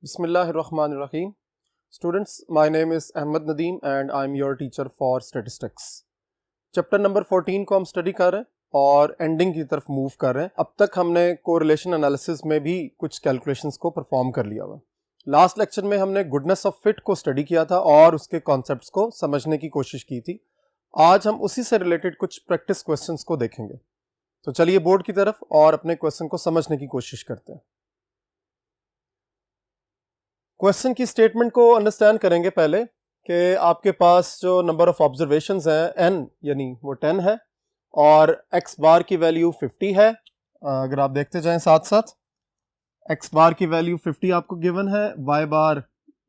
Bismillahirrahmanirrahim. Students, my name is Ahmed Nadeem and I am your teacher for statistics. Chapter number 14 को हम study कर रहे हैं और एंडिंग की तरफ मूव कर रहे हैं. अब तक हमने कोरिलेशन एनालिसिस में भी कुछ कैलकुलेशंस को परफॉर्म कर लिया हुआ. लास्ट लेक्चर में हमने गुडनेस ऑफ फिट को स्टडी किया था और उसके कॉन्सेप्ट्स को समझने की कोशिश की थी. आज हम उसी से रिलेटेड कुछ प्रैक्टिस क्वेश्चंस को देखेंगे. तो चलिए बोर्ड की तरफ और अपने क्वेश्चन को समझने की कोशिश करते हैं. क्वेश्चन की स्टेटमेंट को अंडरस्टैंड करेंगे पहले कि आपके पास जो नंबर ऑफ ऑब्जर्वेशंस हैं n यानी वो 10 है और x बार की वैल्यू 50 है. अगर आप देखते जाएं साथ साथ x बार की वैल्यू 50 आपको गिवन है, y bar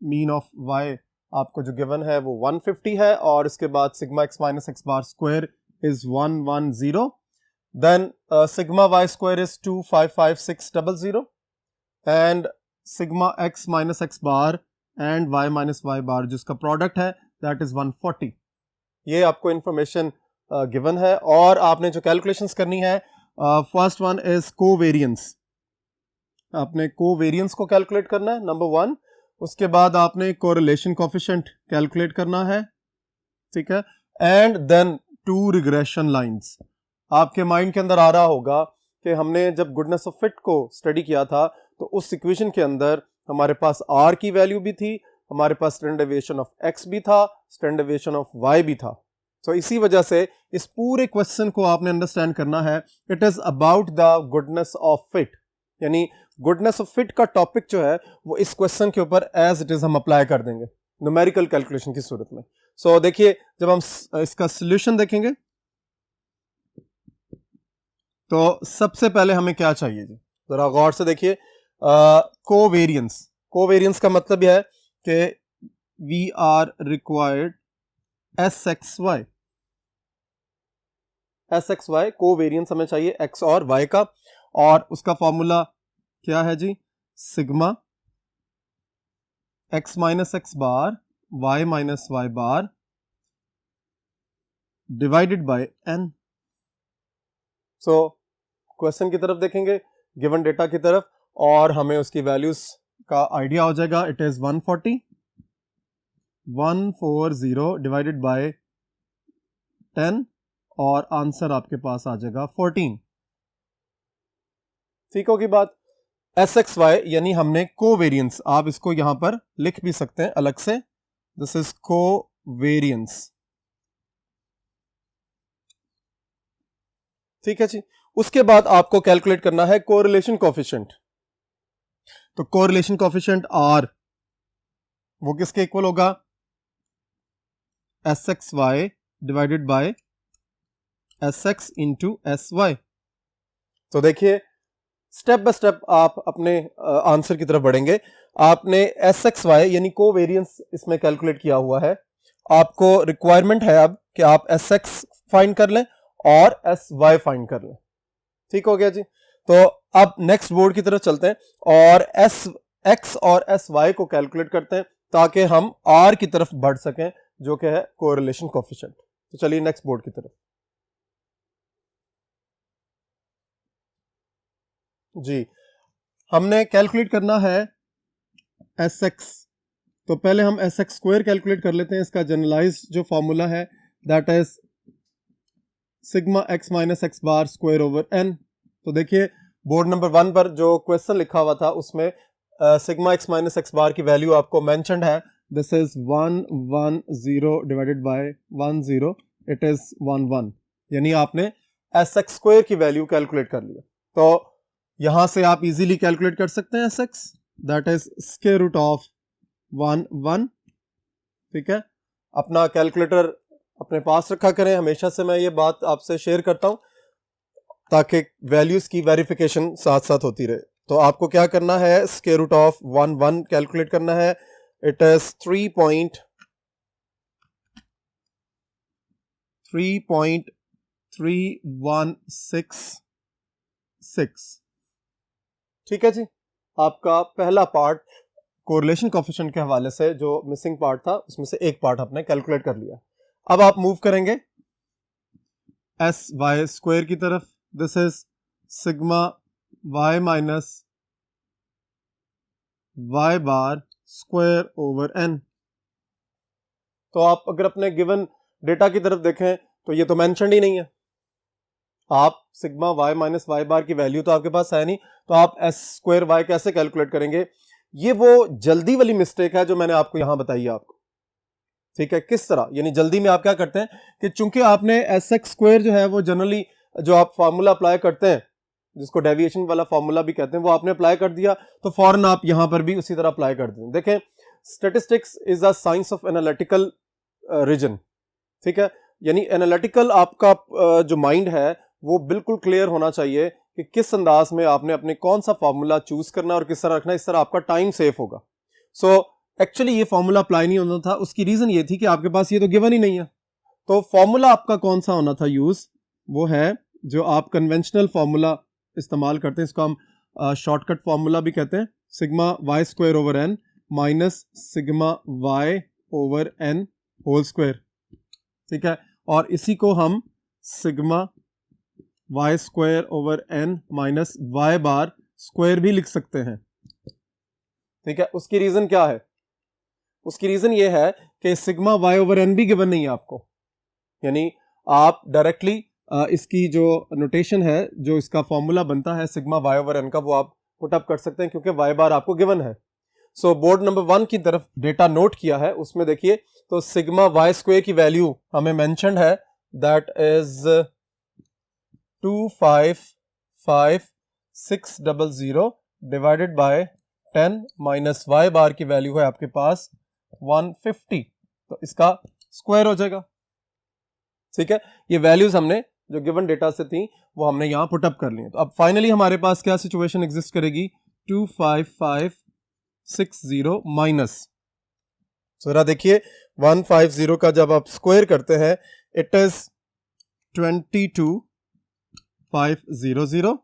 mean of y आपको जो गिवन है वो 150 है और इसके बाद sigma x minus x bar square is 110, then sigma y square is 255600 and sigma x minus x bar and y minus y बार जिसका प्रोडक्ट है दैट इज 140. ये आपको इंफॉर्मेशन गिवन है और आपने जो कैलकुलेशंस करनी है, फर्स्ट वन इज कोवेरियंस. आपने कोवेरियंस को कैलकुलेट करना है नंबर 1. उसके बाद आपने कोरिलेशन कोएफिशिएंट कैलकुलेट करना है, ठीक है, and then to regression lines. आपके माइंड के अंदर आ रहा होगा कि हमने जब गुडनेस ऑफ फिट को स्टडी किया था तो उस इक्वेशन के अंदर हमारे पास r की वैल्यू भी थी, हमारे पास स्टैंडर्ड डेविएशन ऑफ x भी था, स्टैंडर्ड डेविएशन ऑफ y भी था. तो इसी वजह से इस पूरे क्वेश्चन को आपने अंडरस्टैंड करना है. It is about the goodness of fit, यानी गुडनेस ऑफ फिट का टॉपिक जो है वो इस क्वेश्चन के ऊपर एज इट इज हम अप्लाई कर देंगे न्यूमेरिकल कैलकुलेशन की सूरत में. सो देखिए, जब हम इसका सोल्यूशन देखेंगे तो सबसे पहले हमें क्या चाहिए जी, जरा गौर से देखिए. कोवेरियंस, कोवेरियंस का मतलब यह है कि we are required S x Y, covariance हमें चाहिए एक्स और वाई का, और उसका फॉर्मूला क्या है जी, sigma x minus x bar y minus Y bar divided by n. So question की तरफ देखेंगे, गिवन डेटा की तरफ, और हमें उसकी वैल्यूज का आइडिया हो जाएगा. इट इज 140 डिवाइडेड बाय 10 और आंसर आपके पास आ जाएगा 14. ठीक होगी बात. एस एक्स वाई यानी हमने कोवेरियंस, आप इसको यहां पर लिख भी सकते हैं अलग से, दिस इज कोवेरियंस. ठीक है जी. उसके बाद आपको कैलकुलेट करना है कोरिलेशन कोएफिशिएंट. तो कोरिलेशन कोएफिशिएंट R वो किसके इक्वल होगा, S x Y divided by S X into S Y. तो देखिए, स्टेप बाय स्टेप आप अपने आंसर की तरफ बढ़ेंगे. आपने एस एक्स वाई यानी कोवेरियंस इसमें कैलकुलेट किया हुआ है. आपको रिक्वायरमेंट है अब कि आप एस एक्स फाइंड कर लें और एस वाई फाइंड कर लें. ठीक हो गया जी. तो अब नेक्स्ट बोर्ड की तरफ चलते हैं और एस एक्स और एस वाई को कैलकुलेट करते हैं ताकि हम आर की तरफ बढ़ सकें जो कि है कोरिलेशन कोएफिशिएंट. तो चलिए नेक्स्ट बोर्ड की तरफ. जी, हमने कैलकुलेट करना है एस एक्स. तो पहले हम एस एक्स स्क्वायर कैलकुलेट कर लेते हैं. इसका जनरलाइज जो फॉर्मूला है that is sigma x minus x bar square over N. तो देखिए, बोर्ड नंबर 1 पर जो क्वेश्चन लिखा हुआ था उसमें सिग्मा एक्स माइनस एक्स बार की वैल्यू आपको मेंशन्ड है, this is 110 divided by 10, it is 11, यानी आपने एस एक्स स्क्वायर की वैल्यू कैलकुलेट कर लिया. तो यहां से आप इजीली कैलकुलेट कर सकते हैं S X, that is square root of 11. ठीक है, अपना कैलकुलेटर अपने पास रखा करें. हमेशा से मैं ये बात आपसे शेयर करता हूं ताकि वैल्यूज की वेरिफिकेशन साथ साथ होती रहे. तो आपको क्या करना है, स्क्वायर रूट ऑफ 11 कैलकुलेट करना है. It is 3.3166. ठीक है जी. आपका पहला पार्ट कोरिलेशन कोएफिशिएंट के हवाले से जो मिसिंग पार्ट था उसमें से एक पार्ट आपने कैलकुलेट कर लिया. अब आप मूव करेंगे एस वाई स्क्वायर की तरफ. This is sigma y minus Y bar square over N. तो आप अगर अपने गिवन डेटा की तरफ देखें तो ये तो मेंशन्ड ही नहीं है। आप sigma Y minus Y bar की वैल्यू तो आपके पास है नहीं, तो आप एस स्क्वायर वाई कैसे कैलकुलेट करेंगे? ये वो जल्दी वाली मिस्टेक है जो मैंने आपको यहां बताई है आपको। ठीक है, किस तरह, यानी जल्दी में आप क्या करते हैं कि चूंकि आपने एस एक्स स्क्वायर जो है वो जनरली जो आप फार्मूला अप्लाई करते हैं, जिसको डेविएशन वाला फार्मूला भी कहते हैं, वो आपने अप्लाई कर दिया, तो फौरन आप यहां पर भी उसी तरह अप्लाई कर दें। देखें, statistics is a science of analytical reason. ठीक है, यानी एनालिटिकल आपका जो माइंड है वो बिल्कुल क्लियर होना चाहिए कि किस अंदाज में आपने अपने कौन सा फार्मूला चूज करना और किस तरह रखना, इस तरह आपका टाइम सेफ होगा। सो एक्चुअली ये फार्मूला अप्लाई नहीं होना था, उसकी रीजन ये थी कि आपके पास ये तो गिवन ही नहीं है। तो फॉर्मूला आपका कौन सा होना था यूज, वो है जो आप कन्वेंशनल फार्मूला इस्तेमाल करते हैं, इसको हम शॉर्टकट फार्मूला भी कहते हैं, sigma y square over n minus sigma y over n whole square. ठीक है, और इसी को हम sigma y square over n minus Y bar square भी लिख सकते हैं। ठीक है, उसकी रीजन क्या है? उसकी रीजन ये है कि सिग्मा वाई ओवर एन भी गिवन नहीं है आपको, यानी आप डायरेक्टली इसकी जो नोटेशन है, जो इसका फॉर्मूला बनता है सिग्मा वाई ओवर एन का, वो आप पुट अप कर सकते हैं क्योंकि वाई बार आपको गिवन है। सो बोर्ड नंबर 1 की तरफ डेटा नोट किया है, उसमें देखिए तो सिग्मा वाई स्क्वायर की वैल्यू हमें मेंशन्ड है, that is 255,600 divided by 10 minus Y bar की वैल्यू है आपके पास 150, तो इसका स्क्वायर हो जाएगा। ठीक है, ये वैल्यूज हमने जो गिवन डेटा से थी वो हमने यहां पुट अप कर ली। तो अब फाइनली हमारे पास क्या सिचुएशन एग्जिस्ट करेगी, 25560 माइनस, जरा देखिए 150 का जब आप स्क्वायर करते हैं इट इज 22500,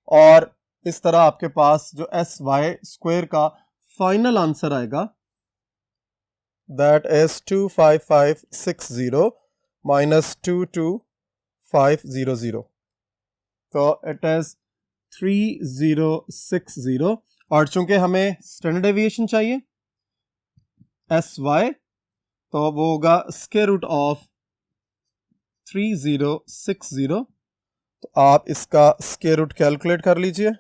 और इस तरह आपके पास जो एस वाई स्क्वायर का फाइनल आंसर आएगा दैट इज 25560 माइनस 22500, तो इट इज 3060, और चूंकि हमें स्टैंडर्ड डेविएशन चाहिए एस वाई, तो वो होगा स्क्वायर रूट ऑफ 3060, तो आप इसका स्क्वायर रूट कैलकुलेट कर लीजिए,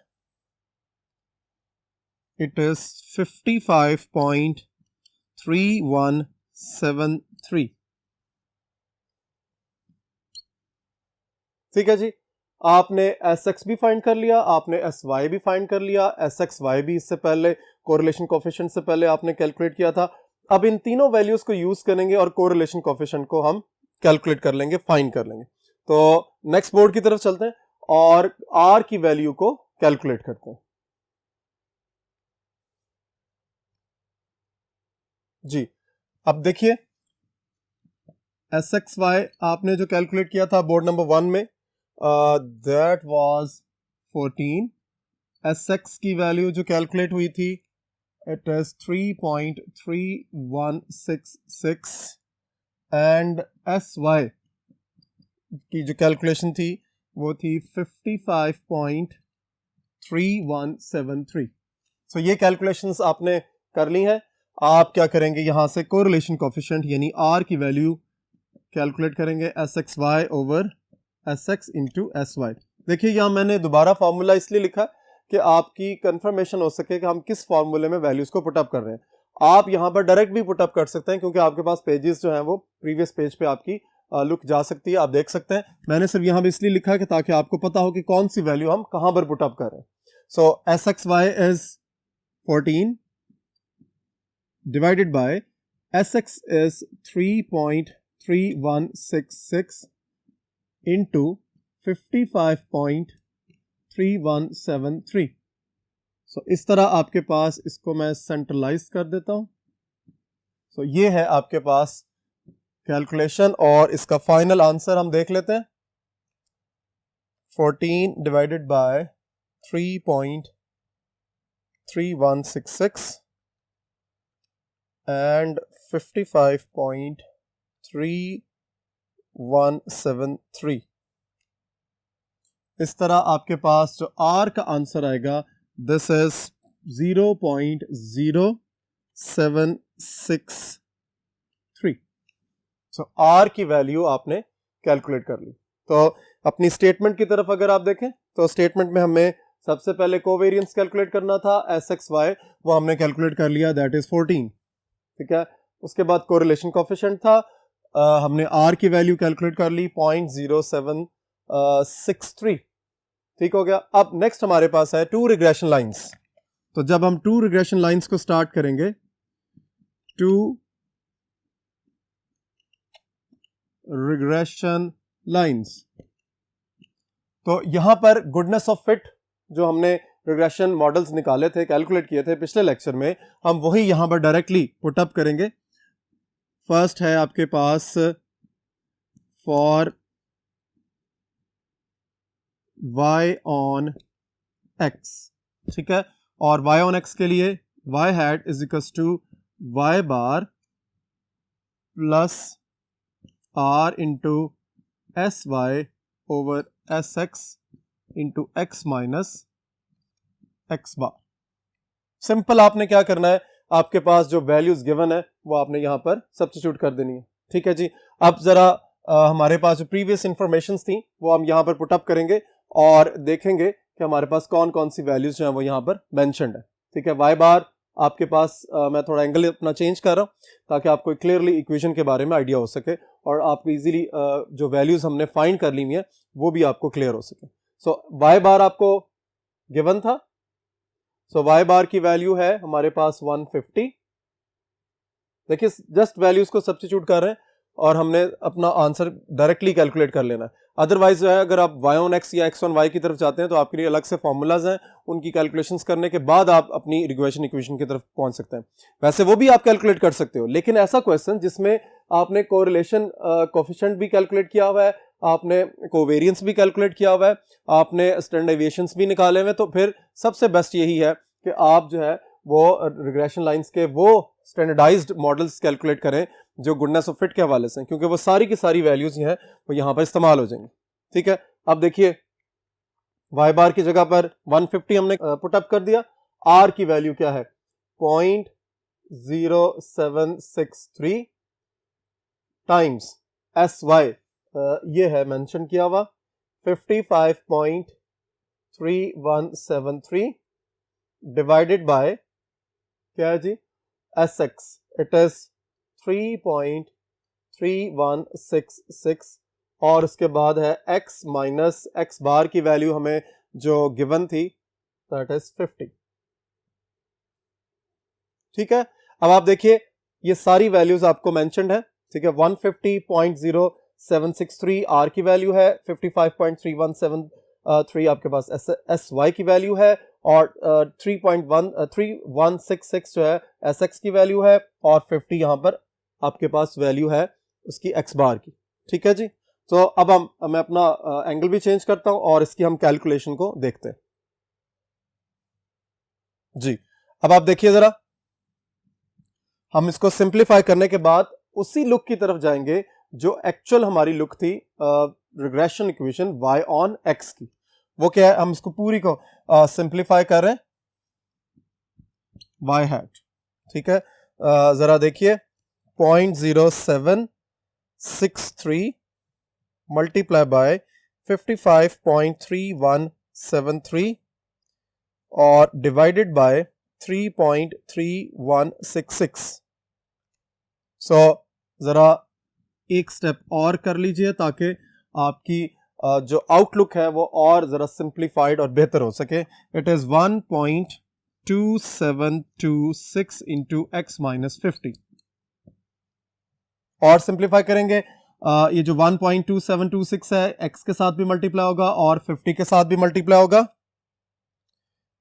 इट इज 55.3173। ठीक है जी, आपने एस एक्स भी फाइंड कर लिया, आपने एस वाई भी फाइंड कर लिया, एस एक्स वाई भी इससे पहले कोरिलेशन कोफिशिएंट से पहले आपने कैलकुलेट किया था। अब इन तीनों वैल्यूज को यूज करेंगे और कोरिलेशन कोफिशिएंट को हम कैलकुलेट कर लेंगे, फाइंड कर लेंगे। तो नेक्स्ट बोर्ड की तरफ चलते हैं और आर की वैल्यू को कैलकुलेट करते हैं। जी, अब देखिए एस एक्स वाई आपने जो कैलकुलेट किया था बोर्ड नंबर 1 में, दैट वाज 14। एस एक्स की वैल्यू जो कैलकुलेट हुई थी it is 3.3166, and S Y की जो कैलकुलेशन थी वो थी 55.3173। सो ये कैलकुलेशंस आपने कर ली हैं। आप क्या करेंगे, यहां से कोरिलेशन कोफिशिएंट यानी आर की वैल्यू कैलकुलेट करेंगे, S x Y over S X into S Y. देखिए यहां मैंने दोबारा फार्मूला इसलिए लिखा कि आपकी कंफर्मेशन हो सके कि हम किस फार्मूले में वैल्यूज को पुटअप कर रहे हैं। आप यहां पर डायरेक्ट भी पुटअप कर सकते हैं क्योंकि आपके पास पेजेस जो हैं वो प्रीवियस पेज पे आपकी लुक जा सकती है, आप देख सकते हैं। मैंने सिर्फ यहां भी इसलिए लिखा है कि ताकि आपको पता हो कि कौन सी वैल्यू हम कहां पर पुटअप कर रहे हैं। So S x y is 14 divided by Sx is 3.3166 into 55.3173। So इस तरह आपके पास, इसको मैं सेंट्रलाइज कर देता हूं। सो ये है आपके पास कैलकुलेशन और इसका फाइनल आंसर हम देख लेते हैं। 14 divided by 3.3166 and 55.3173। इस तरह आपके पास जो आर का आंसर आएगा दिस इज 0.0763। सो आर की वैल्यू आपने कैलकुलेट कर ली। तो अपनी स्टेटमेंट की तरफ अगर आप देखें तो स्टेटमेंट में हमें सबसे पहले कोवेरिएंस कैलकुलेट करना था एस एक्स वाई, वो हमने कैलकुलेट कर लिया, दैट इज 14। ठीक है, उसके बाद कोरिलेशन कोफिशिएंट था, हमने आर की वैल्यू कैलकुलेट कर ली 0.0763। ठीक हो गया। अब नेक्स्ट हमारे पास है टू रिग्रेशन लाइंस। तो जब हम टू रिग्रेशन लाइंस को स्टार्ट करेंगे, टू रिग्रेशन लाइंस, तो यहां पर गुडनेस ऑफ फिट जो हमने रिग्रेशन मॉडल्स निकाले थे, कैलकुलेट किए थे पिछले लेक्चर में, हम वही यहां पर डायरेक्टली पुट अप करेंगे। फर्स्ट है आपके पास फॉर y ऑन x, ठीक है, और y ऑन x के लिए y hat is equals to y bar plus r into S Y over S X into X minus x bar. Simple आपने क्या करना है, आपके पास जो वैल्यूज गिवन है वो आपने यहां पर सब्स्टिट्यूट कर देनी है। ठीक है जी। अब जरा हमारे पास जो प्रीवियस इंफॉर्मेशन थी वो हम यहां पर पुट अप करेंगे और देखेंगे कि हमारे पास कौन कौन सी वैल्यूज जो है वो यहां पर मेंशन्ड है। ठीक है, वाई बार आपके पास मैं थोड़ा एंगल अपना चेंज कर रहा हूं ताकि आपको क्लियरली इक्वेशन के बारे में आइडिया हो सके और आपको इजीली जो वैल्यूज हमने फाइंड कर ली हुई है वो भी आपको क्लियर हो सके। सो वाई बार आपको गिवन था, सो वाई बार की वैल्यू है हमारे पास 150। देखिए जस्ट वैल्यूज को सब्स्टिट्यूट कर रहे हैं और हमने अपना आंसर डायरेक्टली कैलकुलेट कर लेना है। अदरवाइज जो है अगर आप y ऑन x या x ऑन y की तरफ जाते हैं तो आपके लिए अलग से फॉर्मूलाज हैं, उनकी कैलकुलेशंस करने के बाद आप अपनी रिग्रेशन इक्वेशन की तरफ पहुंच सकते हैं। वैसे वो भी आप कैलकुलेट कर सकते हो, लेकिन ऐसा क्वेश्चन जिसमें आपने कोरिलेशन कोफिशिएंट भी कैलकुलेट किया हुआ है, आपने कोवेरिएंस भी कैलकुलेट किया हुआ है, आपने स्टैंडर्ड डेविएशंस भी निकाले हुए हैं, तो फिर सबसे बेस्ट यही है कि आप जो है वो रिग्रेशन लाइंस के वो स्टैंडर्डाइज्ड मॉडल्स कैलकुलेट करें जो गुडनेस ऑफ फिट के हवाले से, क्योंकि वो सारी की सारी वैल्यूज हैं वो यहां पर इस्तेमाल हो जाएंगी। ठीक है, अब देखिए वाई बार की जगह पर 150 हमने पुट अप कर दिया, आर की वैल्यू क्या है 0.0763 टाइम्स एस वाई, ये है मेंशन किया हुआ 55.3173 डिवाइडेड बाय क्या है G S x, it is 3.3166 और उसके बाद है x माइनस एक्स बार की वैल्यू हमें जो गिवन थी दैट इज 50। ठीक है, अब आप देखिए ये सारी वैल्यूज आपको मेंशन्ड है। ठीक है, 150.0763 आर की वैल्यू है, 55.3173 आपके पास एस वाई की वैल्यू है और 3.3166 जो है एस एक्स की वैल्यू है और 50 यहां पर आपके पास वैल्यू है उसकी एक्स बार की। ठीक है जी, तो अब मैं अपना एंगल भी चेंज करता हूं और इसकी हम कैलकुलेशन को देखते हैं जी। अब आप देखिए जरा, हम इसको सिंप्लीफाई करने के बाद उसी लुक की तरफ जाएंगे जो एक्चुअल हमारी लुक थी regression equation y on x की। वो क्या है, हम इसको पूरी को सिंप्लीफाई कर रहे हैं y हैट। ठीक है, जरा देखिए 0.0763 मल्टीप्लाई बाय 55.3173 और डिवाइडेड बाय 3.3166। सो जरा एक स्टेप और कर लीजिए ताकि आपकी जो आउटलुक है वो और जरा सिंप्लीफाइड और बेहतर हो सके। It is 1.2726 into X minus 50 और सिंप्लीफाई करेंगे ये जो 1.2726 है x के साथ भी मल्टीप्लाई होगा और 50 के साथ भी मल्टीप्लाई होगा,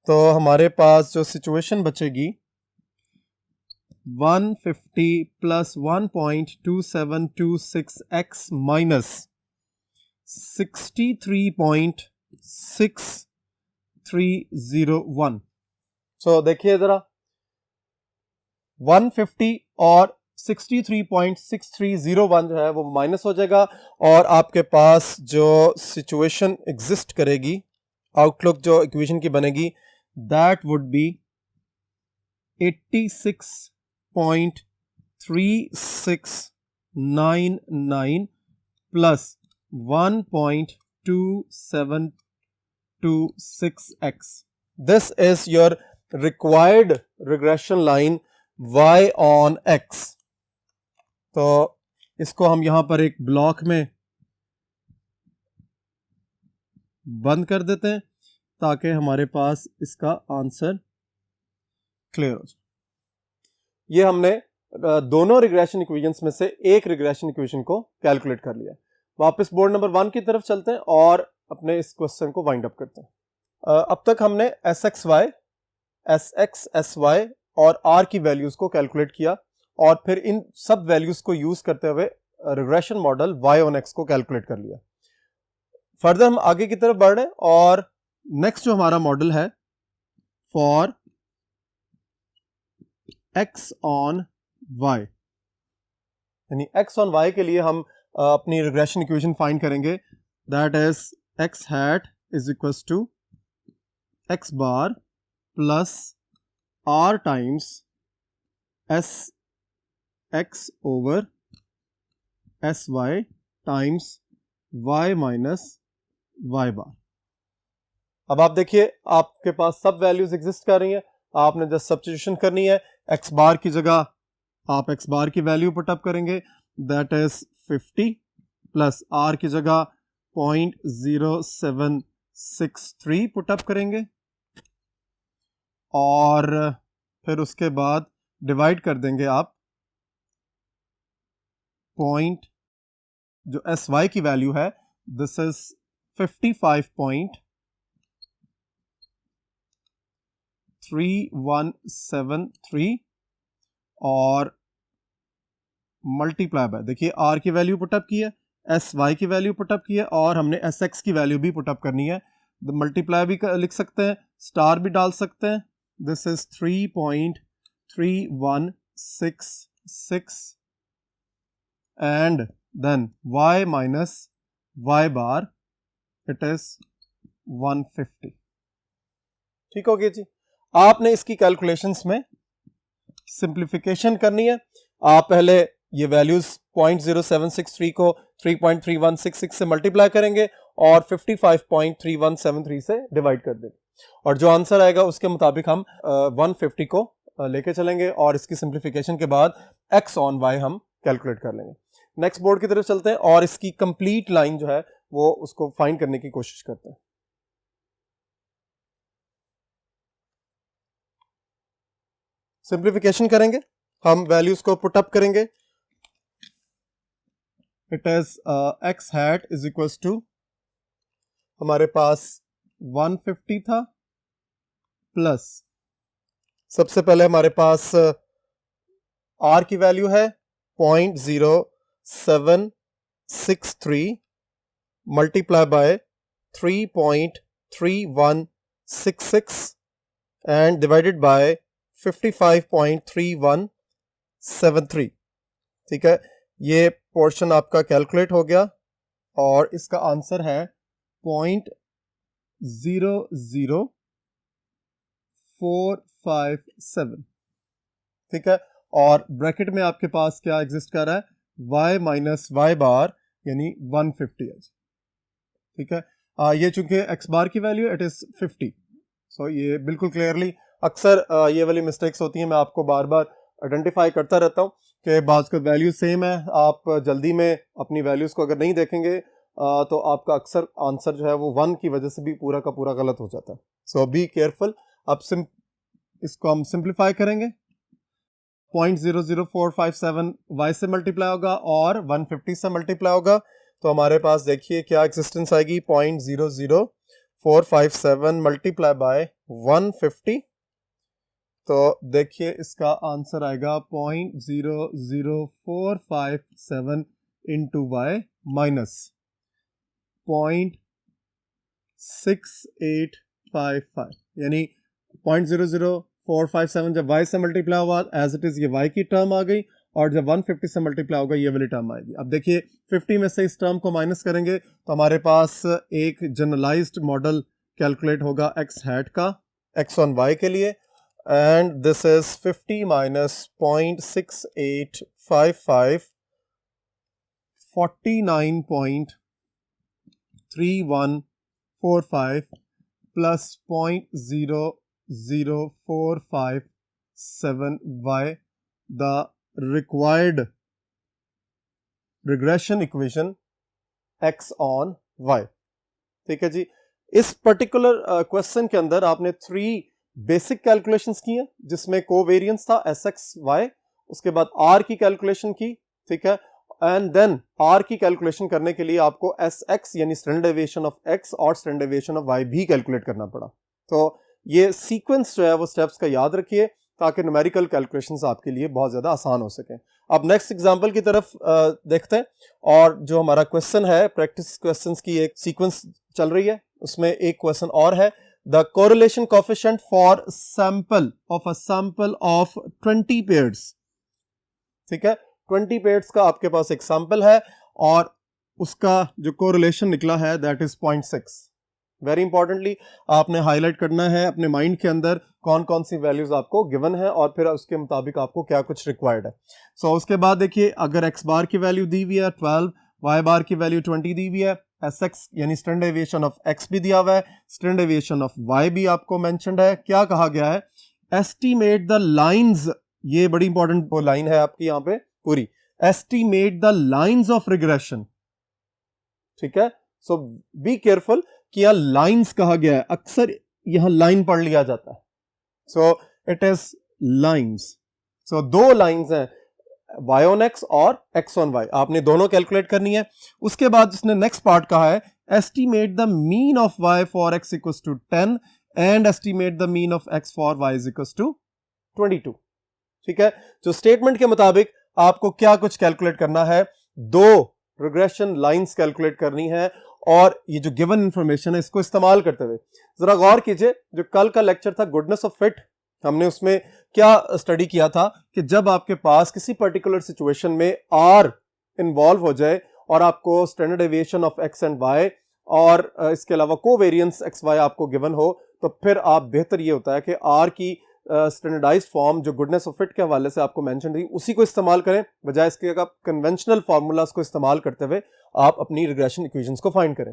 तो हमारे पास जो सिचुएशन बचेगी 150 प्लस 1.2726x माइनस 63.6301। सो देखिए जरा 150 और 63.6301 जो है वो माइनस हो जाएगा और आपके पास जो सिचुएशन एग्जिस्ट करेगी, आउटलुक जो इक्वेशन की बनेगी, that would be 86.3699 plus 1.2726x. This is your required regression line y on x. तो इसको हम यहां पर एक ब्लॉक में बंद कर देते हैं ताकि हमारे पास इसका आंसर क्लियर हो जाए। ये हमने दोनों रिग्रेशन इक्वेशंस में से एक रिग्रेशन इक्वेशन को कैलकुलेट कर लिया। वापस बोर्ड नंबर 1 की तरफ चलते हैं और अपने इस क्वेश्चन को वाइंड अप करते हैं। अब तक हमने SXY, SX, SY और R की वैल्यूज को कैलकुलेट किया और फिर इन सब वैल्यूज को यूज करते हुए regression model y on x को कैलकुलेट कर लिया। फर्दर हम आगे की तरफ बढ़ रहे हैं और नेक्स्ट जो हमारा मॉडल है फॉर x on y, यानी x on y के लिए हम अपनी रिग्रेशन इक्वेशन फाइंड करेंगे। That is x hat is equals to x bar plus r times s x over sy times y minus y bar. अब आप देखिए आपके पास सब वैल्यूज एग्जिस्ट कर रही हैं, आपने जस्ट सब्स्टिट्यूशन करनी है। x बार की जगह आप x बार की वैल्यू पुटअप करेंगे, दैट इज 50 प्लस r की जगह 0.0763 पुटअप करेंगे और फिर उसके बाद डिवाइड कर देंगे आप पॉइंट जो sy की वैल्यू है, दिस इज 55.3173 और मल्टीप्लाई बाय, देखिए r की वैल्यू पुटअप की है, sy की वैल्यू पुटअप की है और हमने sx की वैल्यू भी पुटअप करनी है। मल्टीप्लाई भी लिख सकते हैं, स्टार भी डाल सकते हैं। This is 3.3166 and then y minus y bar it is 150। ठीक हो गया जी। आपने इसकी कैलकुलेशंस में सिंप्लीफिकेशन करनी है। आप पहले ये वैल्यूज 0.0763 को 3.3166 से मल्टीप्लाई करेंगे और 55.3173 से डिवाइड कर देंगे और जो आंसर आएगा उसके मुताबिक हम 150 को लेके चलेंगे और इसकी सिंप्लीफिकेशन के बाद x on y हम कैलकुलेट कर लेंगे। नेक्स्ट बोर्ड की तरफ चलते हैं और इसकी कंप्लीट लाइन जो है वो उसको फाइंड करने की कोशिश करते हैं। सिंप्लीफिकेशन करेंगे, हम वैल्यूज को पुटअप करेंगे। It is x hat is equals to, हमारे पास 150 था प्लस सबसे पहले हमारे पास r की वैल्यू है 0.0763 multiply by 3.3166 and divided by 55.3173। ठीक है, ये पोर्शन आपका कैलकुलेट हो गया और इसका आंसर है 0.00457। ठीक है, और ब्रैकेट में आपके पास क्या एग्जिस्ट कर रहा है, y माइनस y बार यानी 150 है। ठीक है, ये चूंकि x बार की वैल्यू इट इज 50, सो ये बिल्कुल क्लियरली, अक्सर ये वाली मिस्टेक्स होती हैं, मैं आपको बार बार आइडेंटिफाई करता रहता हूँ कि बाज़ का वैल्यू सेम है, आप जल्दी में अपनी वैल्यूज़ को अगर नहीं देखेंगे तो आपका अक्सर आंसर जो है वो 1 की वजह से भी पूरा का पूरा गलत हो जाता है। सो बी केयरफुल। अब इसको हम सिंप्लीफाई करेंगे, 0.00457 y से मल्टीप्लाई होगा और 150 से मल्टीप्लाई होगा, तो हमारे पास देखिए क्या एग्जिस्टेंस आएगी, 0.00457 मल्टीप्लाई बाय 150, तो देखिए इसका आंसर आएगा 0.00457 इंटू y माइनस 0.6855, यानी 0.00457 जब y से मल्टीप्लाई हुआ एज इट इज ये y की टर्म आ गई और जब 150 से मल्टीप्लाई होगा ये वाली टर्म आएगी। अब देखिए 50 में से इस टर्म को माइनस करेंगे तो हमारे पास एक जनरलाइज्ड मॉडल कैलकुलेट होगा x हैट का x on y के लिए। and this is 50 minus 0.6855, 49.3145 plus 0.0457y, the required regression equation x on y. ठीक है जी. इस पर्टिकुलर क्वेश्चन के अंदर आपने 3 बेसिक कैलकुलेशंस की हैं, जिसमें कोवेरियंस था SXY, उसके बाद R की कैलकुलेशन की, ठीक है, एंड देन R की कैलकुलेशन करने के लिए आपको SX यानी स्टैंडर्ड डेविएशन ऑफ X और स्टैंडर्ड डेविएशन ऑफ Y भी कैलकुलेट करना पड़ा. तो ये सीक्वेंस जो है वो स्टेप्स का याद रखिए ताकि न्यूमेरिकल कैलकुलेशंस आपके लिए बहुत ज़्यादा आसान हो सकें. अब नेक्स्ट एग्जांपल की तरफ देखते हैं, और जो हमारा क्वेश्चन है, प्रैक्टिस क्वेश्चंस की एक सीक्वेंस चल रही है, उसमें एक क्वेश्चन और है. The correlation coefficient for sample of a sample of 20 pairs. ठीक है, 20 पेयर्स का आपके पास एक सैंपल है और उसका जो कोरिलेशन निकला है दैट इज 0.6. वेरी इंपॉर्टेंटली आपने हाईलाइट करना है अपने माइंड के अंदर कौन कौन सी वैल्यूज आपको गिवन है और फिर उसके मुताबिक आपको क्या कुछ रिक्वायर्ड है. सो उसके बाद देखिए, अगर एक्स बार की वैल्यू दी हुई है 12, वाई बार की वैल्यू 20 दी हुई है, एस एक्स यानी स्टैंडर्ड डेविएशन ऑफ एक्स भी दिया हुआ है, स्टैंडर्ड डेविएशन ऑफ वाई भी आपको मेंशन्ड है. क्या कहा गया है? एस्टिमेट द लाइंस, ये बड़ी इंपॉर्टेंट लाइन है आपकी यहाँ पे पूरी, estimate the lines of regression. ठीक है, सो बी केयरफुल कि यहां लाइंस कहा गया है, अक्सर यहां लाइन पढ़ लिया जाता है. सो it his lines. So 2 lines हैं, y on x और x on y, आपने दोनों कैलकुलेट करनी है. उसके बाद जिसने नेक्स्ट पार्ट कहा है, estimate the mean of y for x equals to 10 and estimate the mean of x for y is equals to 22. ठीक है, जो स्टेटमेंट के मुताबिक आपको क्या कुछ कैलकुलेट करना है, 2 रिग्रेशन लाइंस कैलकुलेट करनी है, और ये जो गिवन इंफॉर्मेशन है इसको इस्तेमाल करते हुए जरा गौर कीजिए. जो कल का लेक्चर था गुडनेस ऑफ फिट, हमने उसमें क्या स्टडी किया था कि जब आपके पास किसी पर्टिकुलर सिचुएशन में R इन्वॉल्व हो जाए और आपको standard deviation of x and y और इसके अलावा कोवेरियंस XY आपको गिवन हो, तो फिर आप बेहतर ये होता है कि R की स्टैंडर्डाइज्ड फॉर्म जो गुडनेस ऑफ फिट के हवाले से आपको मेंशन थी उसी को इस्तेमाल करें, बजाय इसके आप कन्वेंशनल फार्मूलाज को इस्तेमाल करते हुए आप अपनी रिग्रेशन इक्वेशंस को फाइंड करें.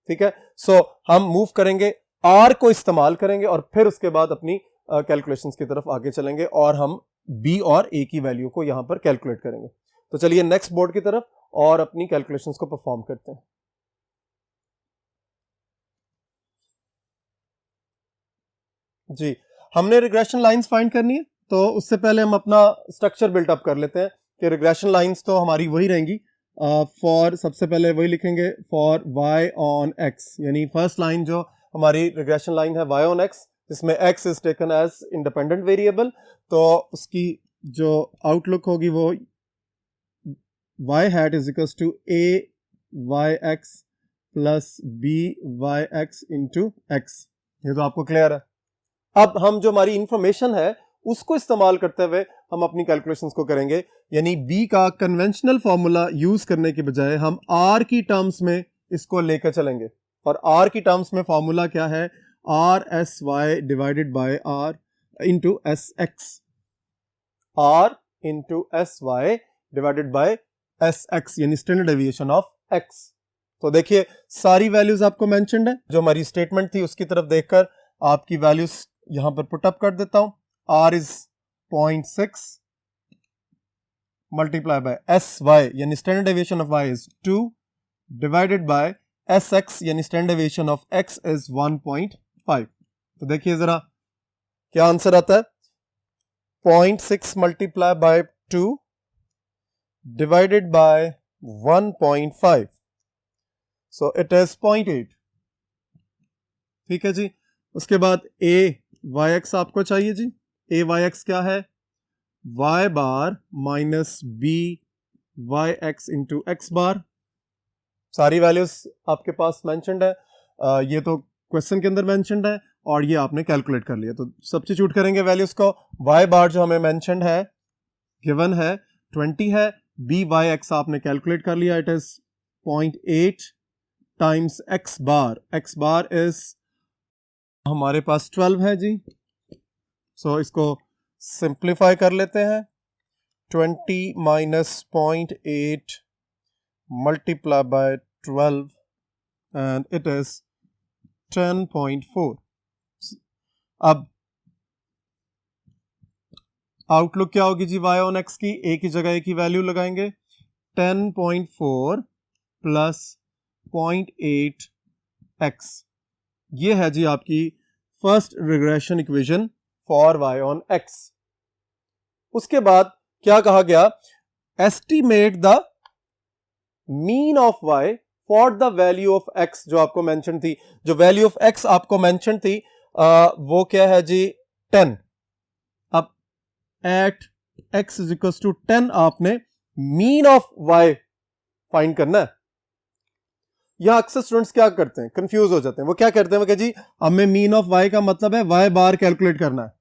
ठीक है, सो हम मूव करेंगे, R को इस्तेमाल करेंगे और फिर उसके बाद अपनी कैलकुलेशंस की तरफ आगे चलेंगे और हम B और A की वैल्यू को यहां पर कैलकुलेट करेंगे. तो चलिए नेक्स्ट बोर्ड की तरफ और अपनी कैलकुलेशंस को परफॉर्म करते हैं. जी, हमने रिग्रेशन लाइंस फाइंड करनी है, तो उससे पहले हम अपना स्ट्रक्चर बिल्टअप कर लेते हैं कि रिग्रेशन लाइंस तो हमारी वही रहेंगी. फॉर सबसे पहले वही लिखेंगे फॉर y ऑन x, यानी फर्स्ट लाइन जो हमारी रिग्रेशन लाइन है y ऑन x, जिसमें x is taken as independent variable, तो उसकी जो आउटलुक होगी वो y hat is equals to a y x plus b y x into x. ये तो आपको क्लियर है. अब हम जो हमारी इंफॉर्मेशन है उसको इस्तेमाल करते हुए हम अपनी कैलकुलेशंस को करेंगे, यानी B का कन्वेंशनल फॉर्मूला यूज करने के बजाय हम R की टर्म्स में इसको लेकर चलेंगे. और R की टर्म्स में फॉर्मूला क्या है? R S Y divided by R into S X. R into S Y divided by S x, यानी स्टैंडर्ड डेविएशन ऑफ x. तो देखिए सारी वैल्यूज आपको मेंशन्ड है. जो हमारी स्टेटमेंट थी उसकी तरफ देखकर आपकी वैल्यूज यहां पर पुट अप कर देता हूं. R is 0.6 multiply by S y यानी standard deviation of y is 2 divided by S x यानी standard deviation of x is 1.5. तो देखिए जरा क्या आंसर आता है. 0.6 multiply by 2 divided by 1.5, so it is 0.8. ठीक है जी. उसके बाद a वाई एक्स आपको चाहिए जी. a वाई एक्स क्या है? y bar minus b y x into x bar. सारी वैल्यूज आपके पास मेंशन्ड है. ये तो क्वेश्चन के अंदर मेंशन्ड है और ये आपने कैलकुलेट कर लिया. तो सब्स्टिट्यूट करेंगे वैल्यूज को. y बार जो हमें मेंशन्ड है, गिवन है 20 है. b वाई एक्स आपने कैलकुलेट कर लिया, it is 0.8 times x bar. x bar is हमारे पास 12 है जी. सो इसको सिंप्लीफाई कर लेते हैं. 20 minus 0.8 multiplied by 12 and it is 10.4. अब आउटलुक क्या होगी जी y ऑन x की? a की जगह a की वैल्यू लगाएंगे. 10.4 प्लस 0.8 x. ये है जी आपकी first regression equation for y on x. उसके बाद क्या कहा गया? Estimate the mean of y for the value of x. जो आपको मेंशन थी, जो वैल्यू ऑफ x आपको मेंशन थी, वो क्या है जी? 10. अब at x is equal to 10 आपने मीन ऑफ y फाइंड करना है. यहां अक्सर स्टूडेंट्स क्या करते हैं? कंफ्यूज हो जाते हैं. वो क्या करते हैं? वो क्या जी, हमें मीन ऑफ y का मतलब है y बार कैलकुलेट करना है,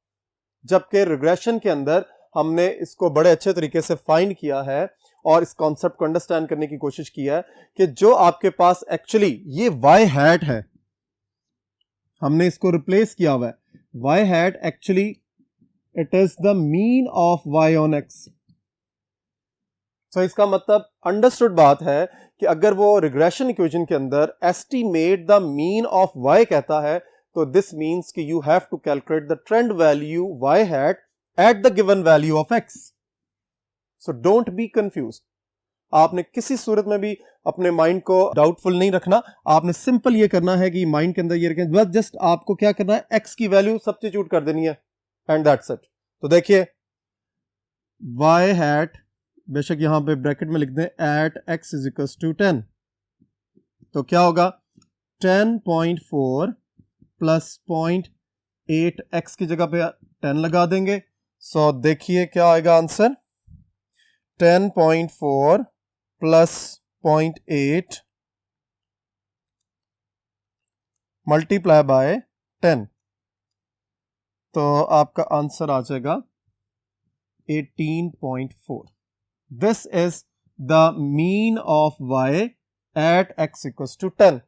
जबकि रिग्रेशन के अंदर हमने इसको बड़े अच्छे तरीके से फाइंड किया है और इस कॉन्सेप्ट को अंडरस्टैंड करने की कोशिश की है कि जो आपके पास एक्चुअली ये y हैट है, हमने इसको रिप्लेस किया हुआ है. y hat actually it is the mean of y on x. सो इसका मतलब अंडरस्टूड बात है कि अगर वो रिग्रेशन इक्वेशन के अंदर estimate the mean of y कहता है, तो दिस मीन्स कि you have to calculate the trend value y hat at the given value of x. So don't be confuse. आपने किसी सूरत में भी अपने माइंड को डाउटफुल नहीं रखना. आपने सिंपल ये करना है कि माइंड के अंदर ये रखें, बस जस्ट आपको क्या करना है, x की वैल्यू सब्स्टिट्यूट कर देनी है एंड दैट्स इट. तो देखिए y हैट, बेशक यहां पे ब्रैकेट में लिख दें, at x is equal to 10. तो क्या होगा? 10.4 प्लस 0.8 x की जगह पे 10 लगा देंगे. सो देखिए क्या आएगा आंसर? 10.4 plus 0.8 multiply by 10. तो आपका आंसर आ जाएगा 18.4. This is the mean of y at x equals to 10.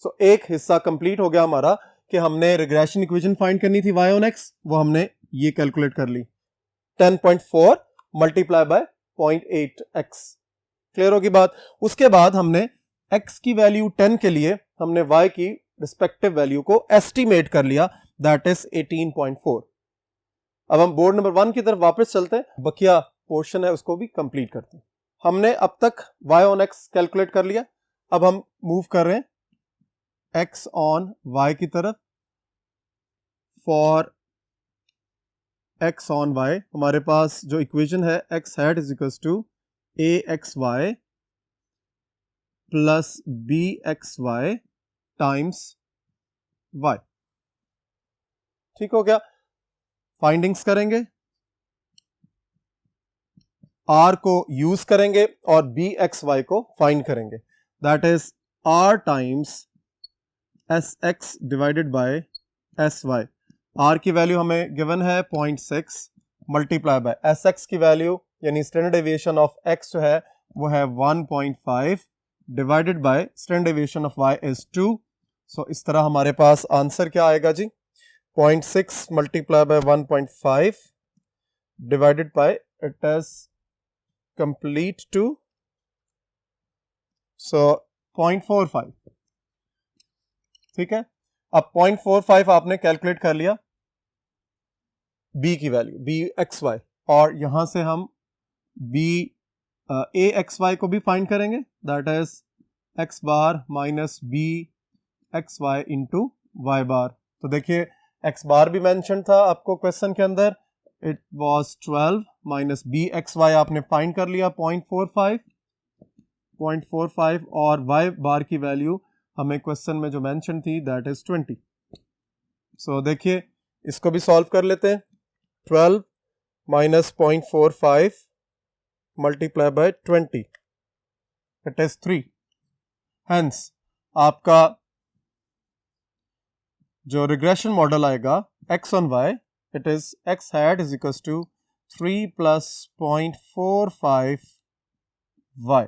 So एक हिस्सा कंप्लीट हो गया हमारा कि हमने रिग्रेशन इक्वेशन फाइंड करनी थी y ऑन x, वो हमने ये कैलकुलेट कर ली. 10.4 मल्टीप्लाई बाय 0.8x. क्लियर होगी बात? उसके बाद हमने x की वैल्यू 10 के लिए हमने y की रिस्पेक्टिव वैल्यू को एस्टिमेट कर लिया, दैट इज 18.4. अब हम बोर्ड नंबर 1 की तरफ वापस चलते हैं. बकिया पोर्शन है उसको भी कंप्लीट करते हैं. हमने अब तक y ऑन x कैलकुलेट कर लिया. अब हम मूव कर रहे हैं x ऑन y की तरफ. फॉर x ऑन y हमारे पास जो इक्वेशन है, x hat is equal to axy plus bxy times y. ठीक हो गया? फाइंडिंग्स करेंगे, r को यूज करेंगे और bxy को फाइंड करेंगे. That is r times sx divided by sy. r की वैल्यू हमें गिवन है 0.6 मल्टीप्लाई बाय sx की वैल्यू यानी स्टैंडर्ड डेविएशन ऑफ x जो है वो है 1.5 divided by standard deviation of y is 2. So इस तरह हमारे पास आंसर क्या आएगा जी? 0.6 multiply by 1.5 divided by it is complete two, so 0.45. ठीक है? अब 0.45 आपने कैलकुलेट कर लिया b की वैल्यू bxy, और यहां से हम axy को भी फाइंड करेंगे. That is x bar minus bxy into y बार. तो देखिए x बार भी मेंशन था आपको क्वेश्चन के अंदर, इट वाज 12 माइनस bxy आपने फाइंड कर लिया 0.45 और y बार की वैल्यू हमें क्वेश्चन में जो मेंशन थी दैट इज 20. सो देखिए इसको भी सॉल्व कर लेते हैं. 12 minus 0.45 multiply by 20 it is 3. Hence आपका जो रिग्रेशन मॉडल आएगा x on y, it is x hat is equal to 3 plus 0.45 y.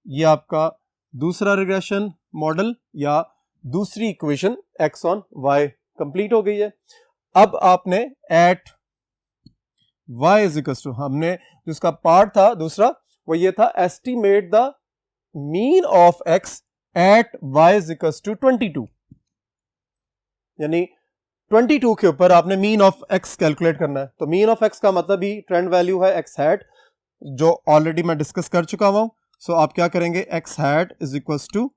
ये आपका दूसरा रिग्रेशन मॉडल या दूसरी equation x on y complete हो गई है. अब आपने at y is equal to, हमने जिसका पार्ट था दूसरा वो ये था, estimate the mean of x at y is equal to 22, यानी 22 के ऊपर आपने मीन ऑफ x कैलकुलेट करना है। तो मीन ऑफ x का मतलब ही ट्रेंड वैल्यू है x हैट, जो ऑलरेडी मैं डिस्कस कर चुका हूं। सो आप क्या करेंगे, x hat is equal to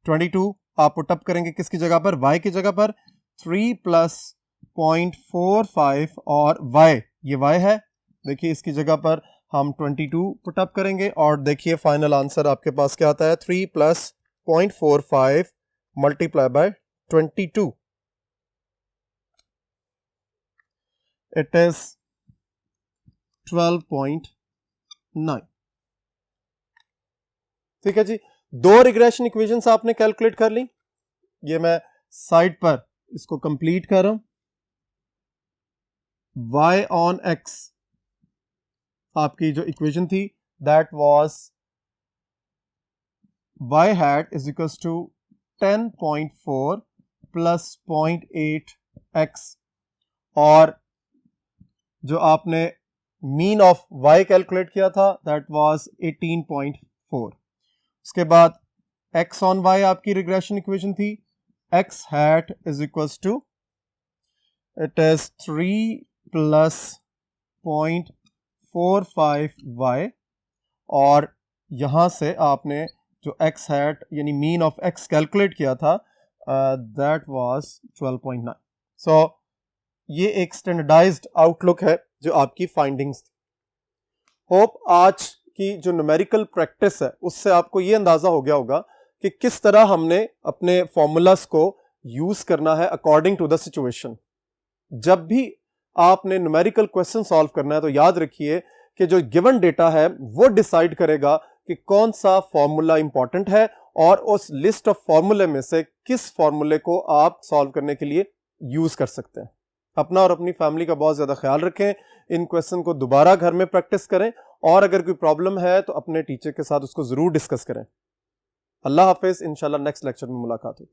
22 आप पुट अप करेंगे किसकी जगह पर, y की जगह पर, 3 प्लस 0.45 और y, ये y है, देखिए इसकी जगह पर हम 22 पुट अप करेंगे और देखिए फाइनल आंसर आपके पास क्या आता है, 3 plus 0.45 multiply bye 22, it is 12.9। ठीक है जी, दो रिग्रेशन इक्वेशंस आपने कैलकुलेट कर ली। ये मैं साइड पर इसको कंप्लीट कर रहा हूं। y ऑन x आपकी जो इक्वेशन थी that was y hat is equal to 10.4 plus 0.8 x, और जो आपने मीन ऑफ y कैलकुलेट किया था दैट वाज 18.4। उसके बाद x ऑन y आपकी रिग्रेशन इक्वेशन थी, x hat is equal to, it is 3 plus 0.45y, और यहां से आपने जो x हैट यानी मीन ऑफ x कैलकुलेट किया था दैट वाज 12.9। सो ये एक स्टैंडर्डाइज्ड आउटलुक है जो आपकी फाइंडिंग्स थी। होप आज की जो न्यूमेरिकल प्रैक्टिस है उससे आपको ये अंदाजा हो गया होगा कि किस तरह हमने अपने फॉर्मूलास को यूज करना है अकॉर्डिंग टू द सिचुएशन। जब भी आपने न्यूमेरिकल क्वेश्चन सॉल्व करना है तो याद रखिए कि जो गिवन डेटा है वो डिसाइड करेगा कि कौन सा फॉर्मूला इंपॉर्टेंट है, और उस लिस्ट ऑफ फॉर्मूले में से किस फॉर्मूले को आप सॉल्व करने के लिए यूज कर सकते हैं। अपना और अपनी फैमिली का बहुत ज्यादा ख्याल रखें, इन क्वेश्चन को दोबारा घर में प्रैक्टिस करें, और अगर कोई प्रॉब्लम है तो अपने टीचर के साथ उसको जरूर डिस्कस करें। अल्लाह हाफिज, इंशाल्लाह नेक्स्ट लेक्चर में मुलाकात होगी।